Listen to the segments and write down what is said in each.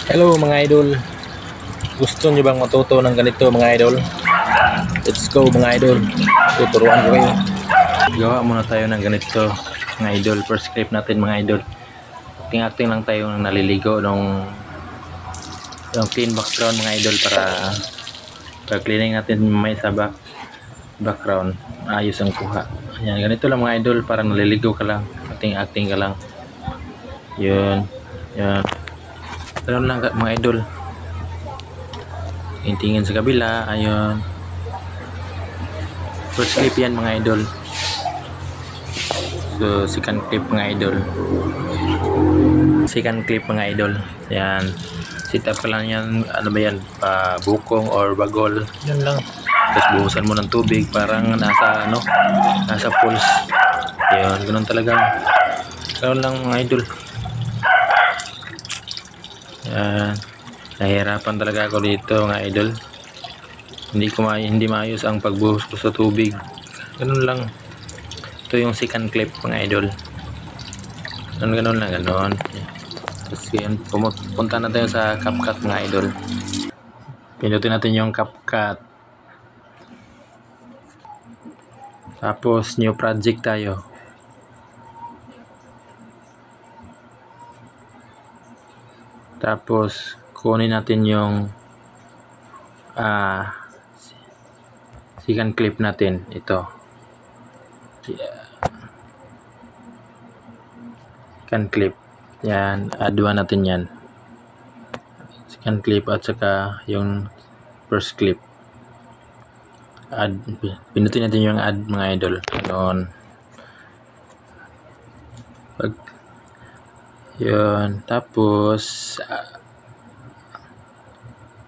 Hello mga idol, gusto nyo bang matuto ng ganito mga idol? Let's go mga idol, tuturuan ko kayo. Gawa muna tayo ng ganito mga idol. First clip natin mga idol, acting lang tayo ng naliligo ng clean background mga idol, para pag cleaning natin may sa background ayos ang kuha. Ayan, ganito lang mga idol, parang naliligo ka lang, acting ka lang. Yun, yan. Ganun lang mga idol. Tingin sa kabila, ayun. First clip yan mga idol. So second clip mga idol. Second clip mga idol. Yan. Sit up ka lang yan. Ano ba yan? Bukong or bagol. Yan lang. Tapos buhusan mo ng tubig. Parang nasa pulse. Yun. Ganun talaga. Ganun lang mga idol. Yan. Nahihirapan talaga ako dito mga idol. Hindi maayos ang pagbuhos ko sa tubig. Ganun lang. Ito yung second clip mga idol. Ganun lang, ganun. Tapos yun, punta na tayo sa CapCut mga idol. Pinutin natin yung CapCut. Tapos new project tayo. Tapos kunin natin yung second clip natin, ito. Second clip. Yan, add-one natin yan. Second clip at saka yung first clip. Add, pinutin natin yung add mga idol. Noon. Yun, tapos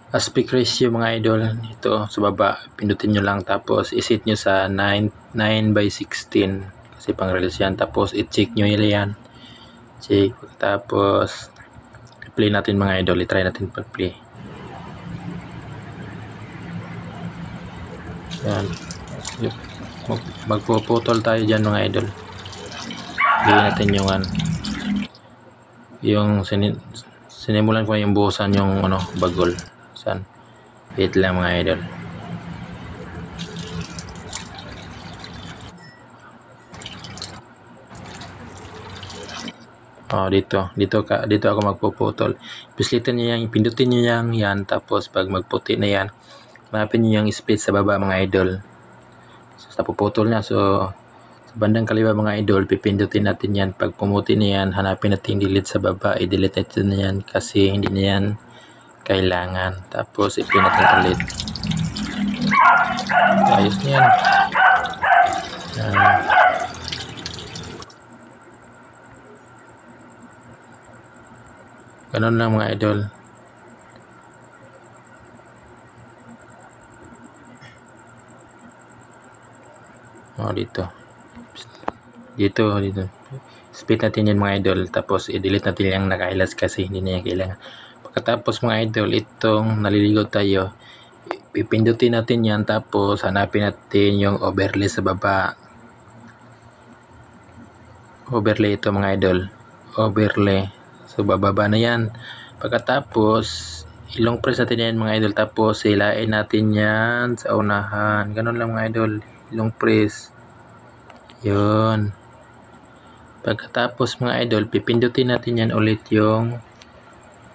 aspect ratio mga idol, ito sa baba, pindutin nyo lang, tapos iset nyo sa 9:16 kasi pang reels yan. Tapos i-check nyo yan, check. Tapos play natin mga idol, i-try natin pag-play. Yan, magpuputol tayo dyan mga idol. Bigyan natin yung sinimulan ko yung buhusan yung bagol. San? Wait lang mga idol. Dito ako magpuputol. Pislitin niyo yan, pindutin niyo yan, tapos pag magputi na yan, hanapin niyo yung split sa baba mga idol. So, puputol na. So sa bandang kaliwa mga idol, pipindutin natin yan. Pag pumuti na yan, hanapin natin delete sa baba. I-delete natin na yan kasi hindi na yan kailangan. Tapos i-play natin ulit. Ayos na yan. Ganun lang mga idol. Dito split natin yan mga idol, tapos i-delete natin yung naka-highlights kasi hindi na yan kailangan. Pagkatapos mga idol, itong naliligo tayo, pipindutin natin yan, tapos hanapin natin yung overlay sa baba. Overlay ito mga idol, overlay. So bababa na yan. Pagkatapos ilong press natin yan mga idol, tapos hilain natin yan sa unahan. Ganun lang mga idol, ilong press. Yun. Pagkatapos mga idol, pipindutin natin yan ulit yung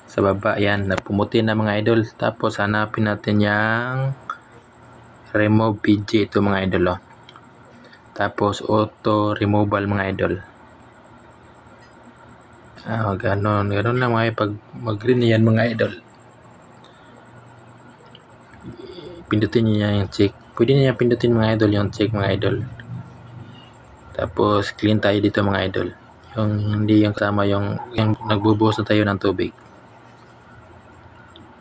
sa baba. Yan, napumuti na mga idol. Tapos hanapin natin yung remove PG, ito mga idol. Tapos auto removal mga idol. Ganon lang mga idol. Pag mag-green yan mga idol, pindutin nyo yung check. Pwede nyo pindutin mga idol yung check mga idol. Tapos clean tayo dito mga idol, yung hindi yung kasama yung nagbubuhos na tayo ng tubig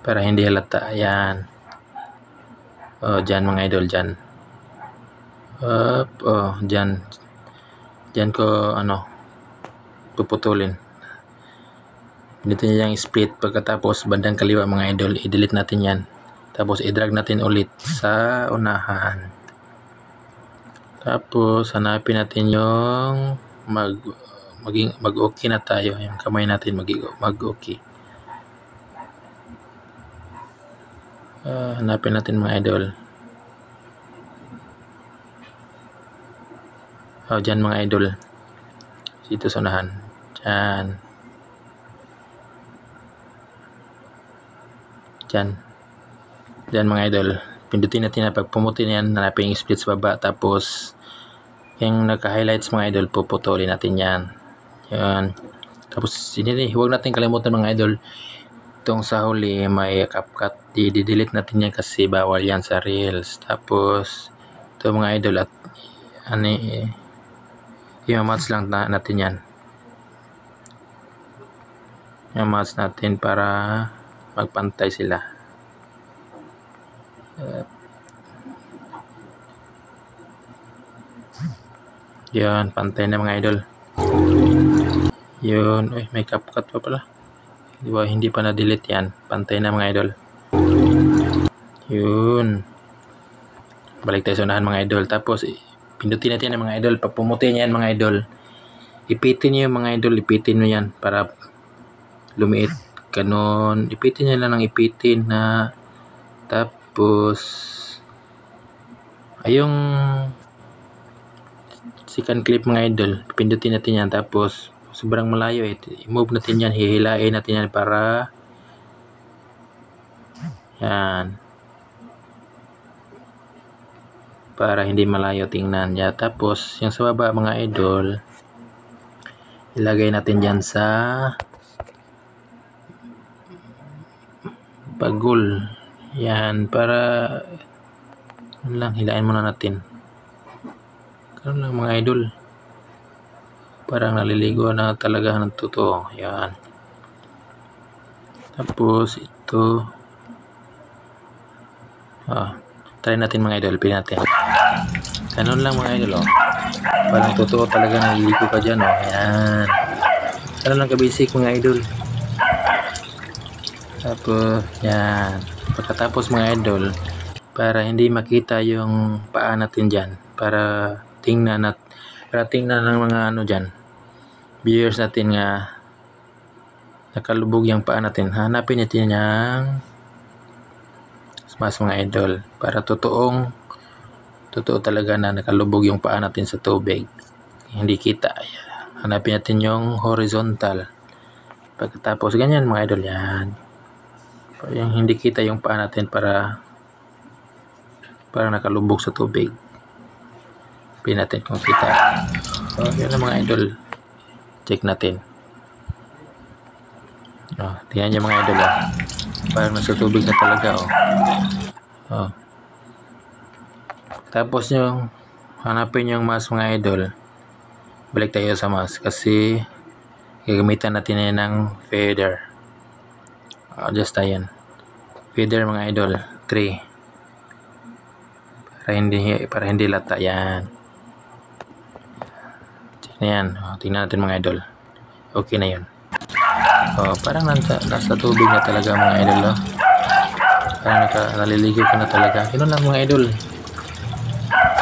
para hindi halata. Ayan, dyan mga idol, dyan. Dyan ko puputulin. Dito niya yung split. Pagkatapos bandang kaliwa mga idol, i-delete natin yan, tapos i-drag natin ulit sa unahan. Tapos hanapin natin yung mag-okay na tayo, yung kamay natin mag-okay. Hanapin natin mga idol. Dyan mga idol. Dito sa unahan. Dyan mga idol. Pindutin natin na pag pumuti na yan, hanapin yung split sa baba. Tapos, yung naka-highlights mga idol, puputulin natin yan. Yan. Tapos, huwag natin kalimutan mga idol. Itong sa huli, may CapCut. I-delete natin yan kasi bawal yan sa Reels. Tapos, ito mga idol at i-match lang natin yan. I-match natin para magpantay sila. Yan, pantay na mga idol. Yun, may CapCut pa pala. Diba, hindi pa na-delete yan. Pantay na mga idol. Yun. Balik tayo sa unahan mga idol. Tapos, pindutin natin yan mga idol. Pag pumuti yan mga idol, ipitin nyo yung mga idol. Ipitin nyo yan para lumiit. Ganon. Ipitin nyo lang ng ipitin na. Tapos, ayong second clip mga idol. Pindutin natin yan. Tapos, sobrang malayo i-move natin yan, hihilain natin yan para hindi malayo tingnan niya. Tapos yung sa baba mga idol, ilagay natin dyan sa bagul. Yan, para lang, hilain muna natin. Ganun lang mga idol. Parang naliligo na talaga ng totoo. Yan. Tapos ito. Try natin mga idol. Pili natin. Ganun lang mga idol. Parang totoo talaga naliligo ka dyan. Yan. Ganun lang ka-basic mga idol. Tapos yan. Pagkatapos mga idol, para hindi makita yung paa natin dyan. Para tingnan ng mga dyan. Viewers natin nga nakalubog yung paa natin. Hanapin natin yung mas mga idol para totoo talaga na nakalubog yung paa natin sa tubig. Hindi kita. Hanapin natin yung horizontal. Pagkatapos ganyan mga idol yan. Yung hindi kita yung paa natin para nakalubog sa tubig. Pili natin kung kita. So, yun na mga idol. Check natin. Tingnan nyo mga idol. Parang nasa tubig na talaga. Tapos yung hanapin yung mask mga idol. Balik tayo sa mask kasi gagamitan natin yan ng feather. Just ayan. Feather mga idol. 3. Para hindi lata. Yan. Ayan, tingnan natin mga idol. Okay na yun. Parang nasa tubig na talaga mga idol. Parang naliligo ka na talaga. Yun lang mga idol.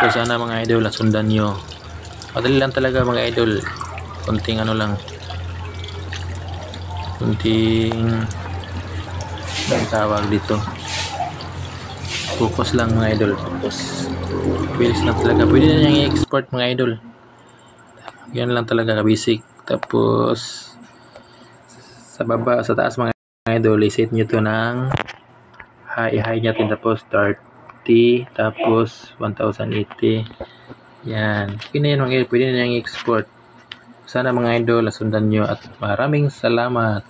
So sana mga idol, sundan nyo. Madali lang talaga mga idol. Kunting tawag dito. Focus lang mga idol. Focus. Bilis lang talaga. Pwede na niyang i-export mga idol. Yan lang talaga basic. Tapos sa baba, sa taas mga idol, i-set nyo to ng high natin. Tapos 30, tapos 1080. Yan. Pwede na yan mga idol. Pwede na niyang i-export. Sana mga idol, sundan nyo at maraming salamat.